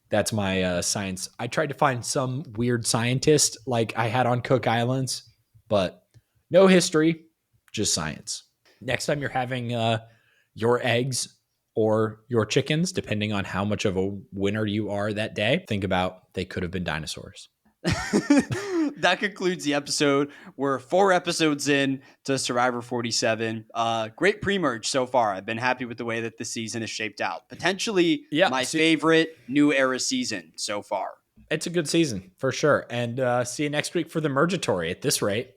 that's my science. I tried to find some weird scientist like I had on Cook Islands, but no history, just science. Next time you're having your eggs or your chickens, depending on how much of a winner you are that day, think about they could have been dinosaurs. That concludes the episode. We're 4 episodes in to Survivor 47. Great pre-merge so far. I've been happy with the way that the season is shaped out. Potentially my favorite new era season so far. It's a good season for sure. And see you next week for the Mergatory at this rate.